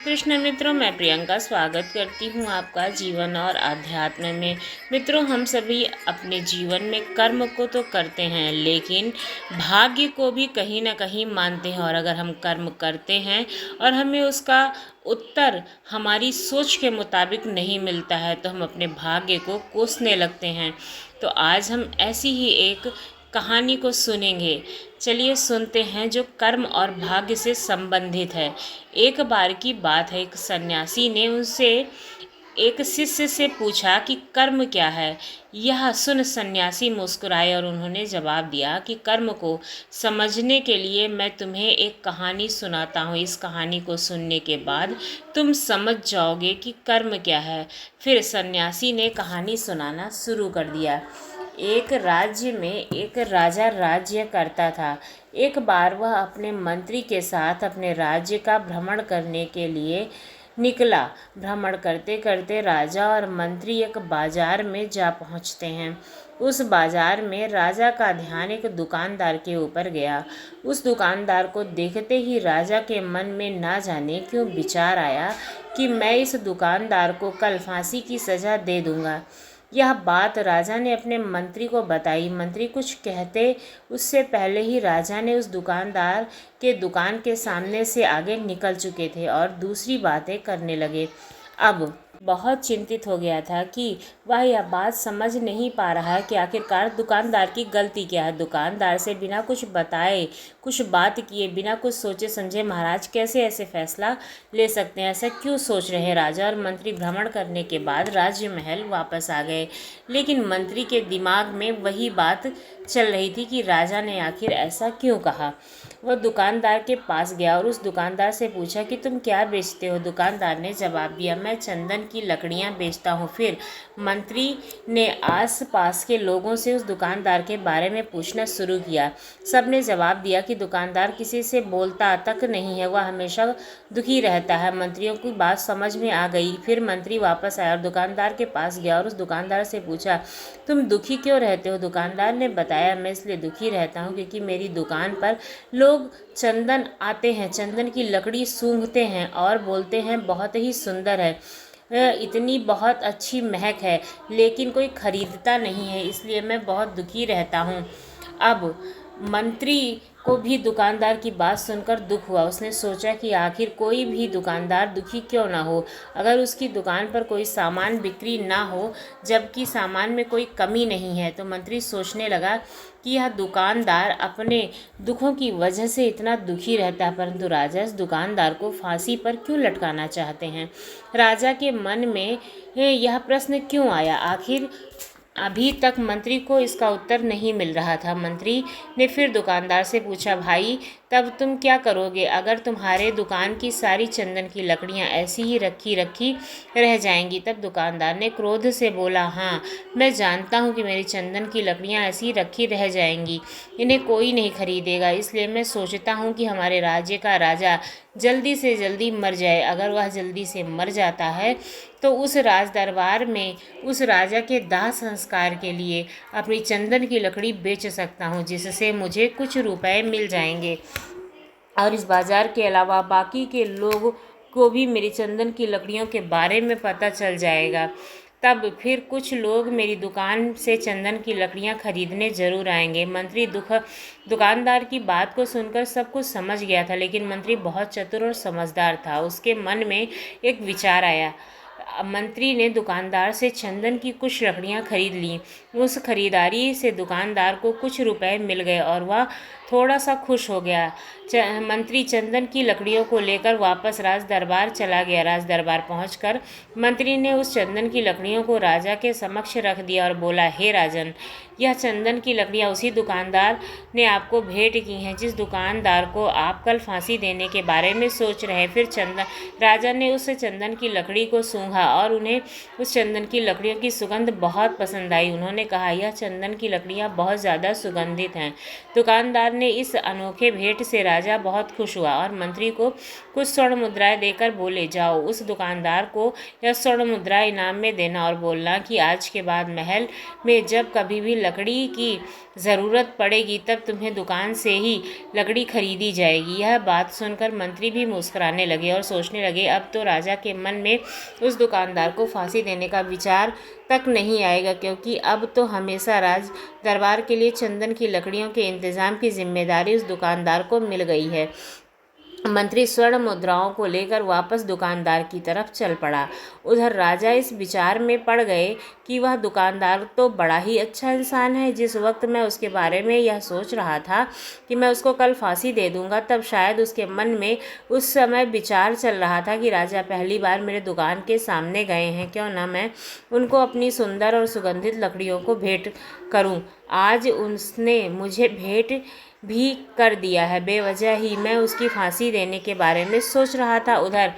कृष्ण मित्रों, मैं प्रियंका स्वागत करती हूँ आपका जीवन और आध्यात्म में। मित्रों, हम सभी अपने जीवन में कर्म को तो करते हैं, लेकिन भाग्य को भी कहीं ना कहीं मानते हैं। और अगर हम कर्म करते हैं और हमें उसका उत्तर हमारी सोच के मुताबिक नहीं मिलता है, तो हम अपने भाग्य को कोसने लगते हैं। तो आज हम ऐसी ही एक कहानी को सुनेंगे। चलिए सुनते हैं, जो कर्म और भाग्य से संबंधित है। एक बार की बात है, एक सन्यासी ने उनसे एक शिष्य से पूछा कि कर्म क्या है। यह सुन सन्यासी मुस्कुराए और उन्होंने जवाब दिया कि कर्म को समझने के लिए मैं तुम्हें एक कहानी सुनाता हूँ। इस कहानी को सुनने के बाद तुम समझ जाओगे कि कर्म क्या है। फिर सन्यासी ने कहानी सुनाना शुरू कर दिया। एक राज्य में एक राजा राज्य करता था। एक बार वह अपने मंत्री के साथ अपने राज्य का भ्रमण करने के लिए निकला। भ्रमण करते करते राजा और मंत्री एक बाजार में जा पहुंचते हैं। उस बाजार में राजा का ध्यान एक दुकानदार के ऊपर गया। उस दुकानदार को देखते ही राजा के मन में ना जाने क्यों विचार आया कि मैं इस दुकानदार को कल फांसी की सज़ा दे दूंगा। यह बात राजा ने अपने मंत्री को बताई। मंत्री कुछ कहते उससे पहले ही राजा ने उस दुकानदार के दुकान के सामने से आगे निकल चुके थे और दूसरी बातें करने लगे। अब बहुत चिंतित हो गया था कि वह यह बात समझ नहीं पा रहा है कि आखिरकार दुकानदार की गलती क्या है। दुकानदार से बिना कुछ बताए, कुछ बात किए, बिना कुछ सोचे समझे महाराज कैसे ऐसे फैसला ले सकते हैं? ऐसा क्यों सोच रहे हैं? राजा और मंत्री भ्रमण करने के बाद राज्य महल वापस आ गए, लेकिन मंत्री के दिमाग में वही बात चल रही थी कि राजा ने आखिर ऐसा क्यों कहा। वह दुकानदार के पास गया और उस दुकानदार से पूछा कि तुम क्या बेचते हो? दुकानदार ने जवाब दिया, मैं चंदन की लकड़ियां बेचता हूँ। फिर मंत्री ने आस पास के लोगों से उस दुकानदार के बारे में पूछना शुरू किया। सबने जवाब दिया कि दुकानदार किसी से बोलता तक नहीं है, वह हमेशा दुखी रहता है। मंत्रियों की बात समझ में आ गई। फिर मंत्री वापस आया और दुकानदार के पास गया और उस दुकानदार से पूछा, तुम दुखी क्यों रहते हो? दुकानदार ने बताया, मैं इसलिए दुखी रहता हूँ क्योंकि मेरी दुकान पर लोग चंदन आते हैं, चंदन की लकड़ी सूंघते हैं और बोलते हैं बहुत ही सुंदर है, इतनी बहुत अच्छी महक है, लेकिन कोई खरीदता नहीं है, इसलिए मैं बहुत दुखी रहता हूँ। अब मंत्री को भी दुकानदार की बात सुनकर दुख हुआ। उसने सोचा कि आखिर कोई भी दुकानदार दुखी क्यों ना हो। अगर उसकी दुकान पर कोई सामान बिक्री ना हो, जबकि सामान में कोई कमी नहीं है, तो मंत्री सोचने लगा कि यह दुकानदार अपने दुखों की वजह से इतना दुखी रहता है, परंतु राजा इस दुकानदार को फांसी पर क्यों लटकाना चाहते हैं? राजा के मन में यह प्रश्न क्यों आया? आखिर अभी तक मंत्री को इसका उत्तर नहीं मिल रहा था। मंत्री ने फिर दुकानदार से पूछा, भाई तब तुम क्या करोगे अगर तुम्हारे दुकान की सारी चंदन की लकड़ियां ऐसी ही रखी रखी रह जाएंगी? तब दुकानदार ने क्रोध से बोला, हाँ मैं जानता हूँ कि मेरी चंदन की लकड़ियां ऐसी रखी रह जाएंगी, इन्हें कोई नहीं खरीदेगा, इसलिए मैं सोचता हूँ कि हमारे राज्य का राजा जल्दी से जल्दी मर जाए। अगर वह जल्दी से मर जाता है तो उस राज दरबार में उस राजा के दाह संस्कार के लिए अपनी चंदन की लकड़ी बेच सकता हूँ, जिससे मुझे कुछ रुपए मिल जाएंगे और इस बाजार के अलावा बाकी के लोग को भी मेरी चंदन की लकड़ियों के बारे में पता चल जाएगा। तब फिर कुछ लोग मेरी दुकान से चंदन की लकड़ियां खरीदने जरूर आएंगे। मंत्री दुकानदार की बात को सुनकर सब कुछ समझ गया था, लेकिन मंत्री बहुत चतुर और समझदार था। उसके मन में एक विचार आया। मंत्री ने दुकानदार से चंदन की कुछ लकड़ियां खरीद लीं। उस खरीदारी से दुकानदार को कुछ रुपए मिल गए और वह थोड़ा सा खुश हो गया। मंत्री चंदन की लकड़ियों को लेकर वापस राज दरबार चला गया। राज दरबार पहुंचकर मंत्री ने उस चंदन की लकड़ियों को राजा के समक्ष रख दिया और बोला, हे राजन, यह चंदन की लकड़ियां उसी दुकानदार ने आपको भेंट की हैं जिस दुकानदार को आप कल फांसी देने के बारे में सोच रहे हैं। फिर राजा ने उस चंदन की लकड़ी को सूंघ सूंघा और उन्हें उस चंदन की लकड़ियों की सुगंध बहुत पसंद आई। उन्होंने कहा, यह चंदन की लकड़ियाँ बहुत ज़्यादा सुगंधित हैं। दुकानदार ने इस अनोखे भेंट से राजा बहुत खुश हुआ और मंत्री को कुछ स्वर्ण मुद्राएं देकर बोले, जाओ उस दुकानदार को यह स्वर्ण मुद्रा इनाम में देना और बोलना कि आज के बाद महल में जब कभी भी लकड़ी की ज़रूरत पड़ेगी तब तुम्हें दुकान से ही लकड़ी खरीदी जाएगी। यह बात सुनकर मंत्री भी मुस्कुराने लगे और सोचने लगे, अब तो राजा के मन में उस दुकानदार को फांसी देने का विचार तक नहीं आएगा, क्योंकि अब तो हमेशा राज दरबार के लिए चंदन की लकड़ियों के इंतजाम की जिम्मेदारी उस दुकानदार को मिल गई है। मंत्री स्वर्ण मुद्राओं को लेकर वापस दुकानदार की तरफ चल पड़ा। उधर राजा इस विचार में पड़ गए कि वह दुकानदार तो बड़ा ही अच्छा इंसान है। जिस वक्त मैं उसके बारे में यह सोच रहा था कि मैं उसको कल फांसी दे दूंगा, तब शायद उसके मन में उस समय विचार चल रहा था कि राजा पहली बार मेरे दुकान के सामने गए हैं, क्यों ना मैं उनको अपनी सुंदर और सुगंधित लकड़ियों को भेंट करूं। आज उसने मुझे भेंट भी कर दिया है, बेवजह ही मैं उसकी फांसी देने के बारे में सोच रहा था। उधर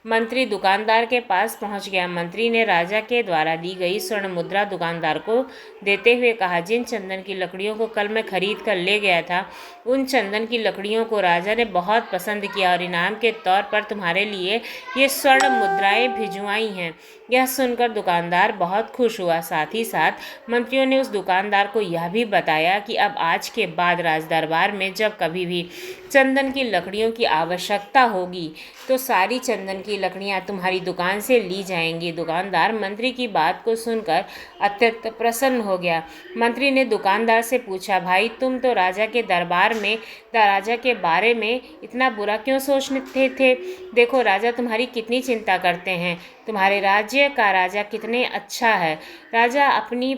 मंत्री दुकानदार के पास पहुंच गया। मंत्री ने राजा के द्वारा दी गई स्वर्ण मुद्रा दुकानदार को देते हुए कहा, जिन चंदन की लकड़ियों को कल मैं खरीद कर ले गया था, उन चंदन की लकड़ियों को राजा ने बहुत पसंद किया और इनाम के तौर पर तुम्हारे लिए ये स्वर्ण मुद्राएं भिजवाई हैं। यह सुनकर दुकानदार बहुत खुश हुआ। साथ ही साथ मंत्रियों ने उस दुकानदार को यह भी बताया कि अब आज के बाद राज दरबार में जब कभी भी चंदन की लकड़ियों की आवश्यकता होगी तो सारी चंदन की लकड़ियां तुम्हारी दुकान से ली जाएंगी। दुकानदार मंत्री की बात को सुनकर अत्यंत प्रसन्न हो गया। मंत्री ने दुकानदार से पूछा, भाई तुम तो राजा के दरबार में राजा के बारे में इतना बुरा क्यों सोचते थे? देखो राजा तुम्हारी कितनी चिंता करते हैं, तुम्हारे राज्य का राजा कितने अच्छा है। राजा अपनी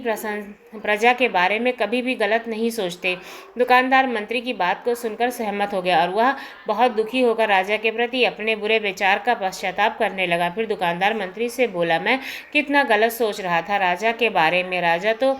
प्रजा के बारे में कभी भी गलत नहीं सोचते। दुकानदार मंत्री की बात को सुनकर सहमत हो गया और वह बहुत दुखी होकर राजा के प्रति अपने बुरे विचार का पश्चाताप करने लगा। फिर दुकानदार मंत्री से बोला, मैं कितना गलत सोच रहा था राजा के बारे में। राजा तो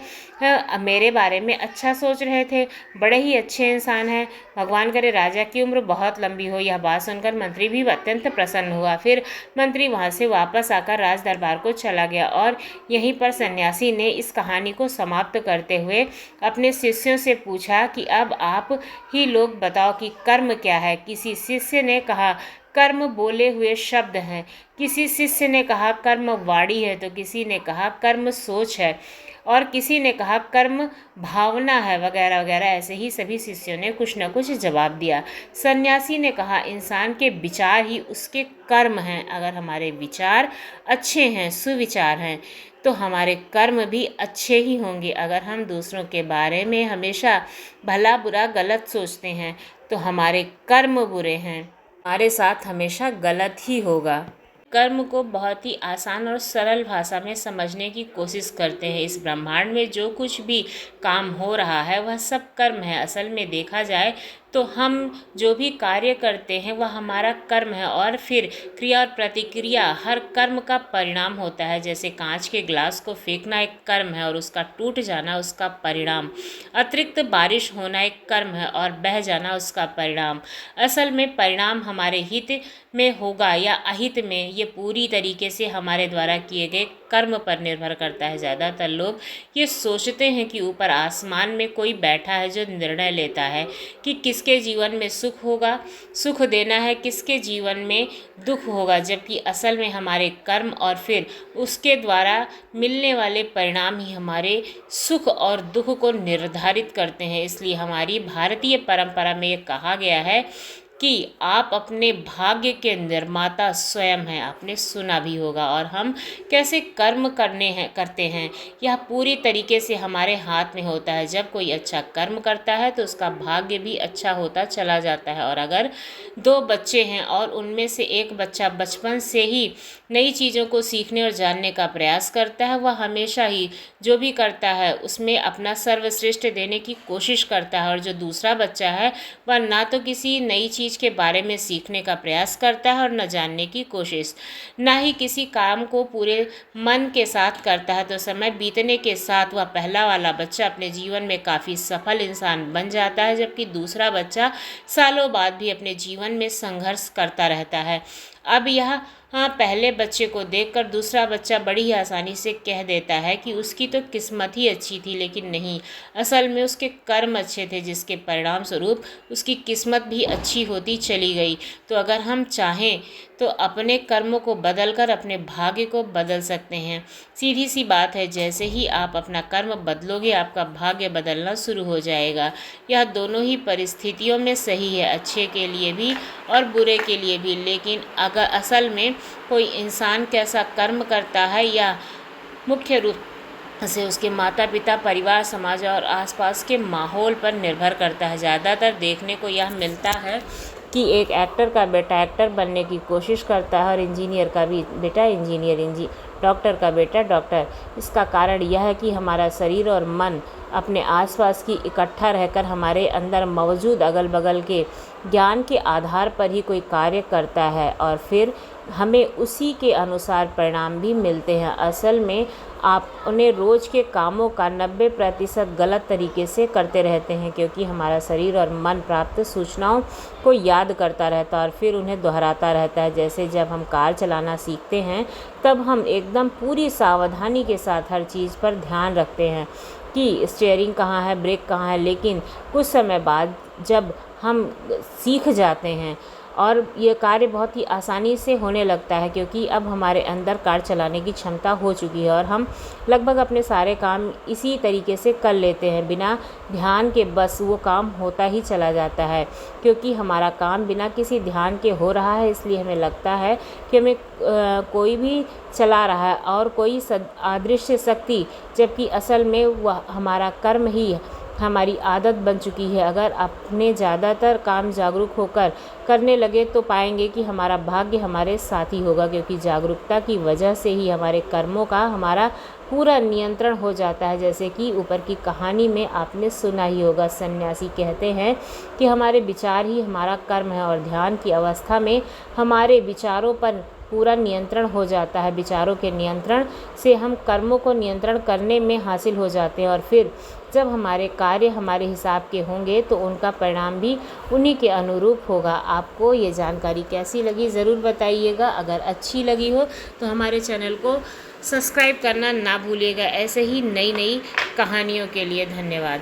मेरे बारे में अच्छा सोच रहे थे, बड़े ही अच्छे इंसान हैं। भगवान करे राजा की उम्र बहुत लंबी हो। यह बात सुनकर मंत्री भी अत्यंत प्रसन्न हुआ। फिर मंत्री वहां से वापस आकर राज दरबार को चला गया और यहीं पर सन्यासी ने इस कहानी को समाप्त करते हुए अपने शिष्यों से पूछा कि अब आप ही लोग बताओ कि कर्म क्या है। किसी शिष्य ने कहा, कर्म बोले हुए शब्द हैं। किसी शिष्य ने कहा, कर्म वाणी है। तो किसी ने कहा, कर्म सोच है। और किसी ने कहा, कर्म भावना है, वगैरह वगैरह। ऐसे ही सभी शिष्यों ने कुछ न कुछ जवाब दिया। सन्यासी ने कहा, इंसान के विचार ही उसके कर्म हैं। अगर हमारे विचार अच्छे हैं, सुविचार हैं, तो हमारे कर्म भी अच्छे ही होंगे। अगर हम दूसरों के बारे में हमेशा भला बुरा गलत सोचते हैं तो हमारे कर्म बुरे हैं, हमारे साथ हमेशा गलत ही होगा। कर्म को बहुत ही आसान और सरल भाषा में समझने की कोशिश करते हैं। इस ब्रह्मांड में जो कुछ भी काम हो रहा है वह सब कर्म है। असल में देखा जाए तो हम जो भी कार्य करते हैं वह हमारा कर्म है और फिर क्रिया और प्रतिक्रिया हर कर्म का परिणाम होता है। जैसे कांच के गिलास को फेंकना एक कर्म है और उसका टूट जाना उसका परिणाम। अतिरिक्त बारिश होना एक कर्म है और बह जाना उसका परिणाम। असल में परिणाम हमारे हित में होगा या अहित में, ये पूरी तरीके से हमारे द्वारा किए गए कर्म पर निर्भर करता है। ज़्यादातर लोग ये सोचते हैं कि ऊपर आसमान में कोई बैठा है जो निर्णय लेता है कि किसके जीवन में सुख होगा, सुख देना है, किसके जीवन में दुख होगा, जबकि असल में हमारे कर्म और फिर उसके द्वारा मिलने वाले परिणाम ही हमारे सुख और दुख को निर्धारित करते हैं। इसलिए हमारी भारतीय परंपरा में ये कहा गया है कि आप अपने भाग्य के निर्माता स्वयं हैं। आपने सुना भी होगा। और हम कैसे कर्म करते हैं यह पूरी तरीके से हमारे हाथ में होता है। जब कोई अच्छा कर्म करता है तो उसका भाग्य भी अच्छा होता चला जाता है। और अगर दो बच्चे हैं और उनमें से एक बच्चा बचपन से ही नई चीज़ों को सीखने और जानने का प्रयास करता है, वह हमेशा ही जो भी करता है उसमें अपना सर्वश्रेष्ठ देने की कोशिश करता है। और जो दूसरा बच्चा है वह ना तो किसी नई चीज़ के बारे में सीखने का प्रयास करता है और न जानने की कोशिश, ना ही किसी काम को पूरे मन के साथ करता है। तो समय बीतने के साथ वह पहला वाला बच्चा अपने जीवन में काफ़ी सफल इंसान बन जाता है, जबकि दूसरा बच्चा सालों बाद भी अपने जीवन में संघर्ष करता रहता है। अब यह पहले बच्चे को देखकर दूसरा बच्चा बड़ी ही आसानी से कह देता है कि उसकी तो किस्मत ही अच्छी थी, लेकिन नहीं, असल में उसके कर्म अच्छे थे, जिसके परिणाम स्वरूप उसकी किस्मत भी अच्छी होती चली गई। तो अगर हम चाहें तो अपने कर्मों को बदलकर अपने भाग्य को बदल सकते हैं। सीधी सी बात है, जैसे ही आप अपना कर्म बदलोगे आपका भाग्य बदलना शुरू हो जाएगा। यह दोनों ही परिस्थितियों में सही है, अच्छे के लिए भी और बुरे के लिए भी। लेकिन अगर असल में कोई इंसान कैसा कर्म करता है या मुख्य रूप से उसके माता पिता, परिवार, समाज और आसपास के माहौल पर निर्भर करता है। ज़्यादातर देखने को यह मिलता है कि एक एक्टर का बेटा एक्टर बनने की कोशिश करता है और इंजीनियर का भी बेटा इंजीनियर, डॉक्टर का बेटा डॉक्टर। इसका कारण यह है कि हमारा शरीर और मन अपने आसपास की इकट्ठा रहकर हमारे अंदर मौजूद अगल बगल के ज्ञान के आधार पर ही कोई कार्य करता है और फिर हमें उसी के अनुसार परिणाम भी मिलते हैं। असल में आप उन्हें रोज़ के कामों का 90% गलत तरीके से करते रहते हैं, क्योंकि हमारा शरीर और मन प्राप्त सूचनाओं को याद करता रहता है और फिर उन्हें दोहराता रहता है। जैसे जब हम कार चलाना सीखते हैं तब हम एकदम पूरी सावधानी के साथ हर चीज़ पर ध्यान रखते हैं कि स्टीयरिंग कहाँ है, ब्रेक कहाँ है, लेकिन कुछ समय बाद जब हम सीख जाते हैं और ये कार्य बहुत ही आसानी से होने लगता है, क्योंकि अब हमारे अंदर कार चलाने की क्षमता हो चुकी है और हम लगभग अपने सारे काम इसी तरीके से कर लेते हैं। बिना ध्यान के बस वो काम होता ही चला जाता है, क्योंकि हमारा काम बिना किसी ध्यान के हो रहा है। इसलिए हमें लगता है कि हमें कोई भी चला रहा है और कोई अदृश्य शक्ति, जबकि असल में वह हमारा कर्म ही हमारी आदत बन चुकी है। अगर अपने ज़्यादातर काम जागरूक होकर करने लगे तो पाएंगे कि हमारा भाग्य हमारे साथ ही होगा, क्योंकि जागरूकता की वजह से ही हमारे कर्मों का हमारा पूरा नियंत्रण हो जाता है। जैसे कि ऊपर की कहानी में आपने सुना ही होगा, सन्यासी कहते हैं कि हमारे विचार ही हमारा कर्म है और ध्यान की अवस्था में हमारे विचारों पर पूरा नियंत्रण हो जाता है। विचारों के नियंत्रण से हम कर्मों को नियंत्रण करने में हासिल हो जाते हैं और फिर जब हमारे कार्य हमारे हिसाब के होंगे तो उनका परिणाम भी उन्हीं के अनुरूप होगा। आपको ये जानकारी कैसी लगी ज़रूर बताइएगा। अगर अच्छी लगी हो तो हमारे चैनल को सब्सक्राइब करना ना भूलिएगा। ऐसे ही नई नई कहानियों के लिए धन्यवाद।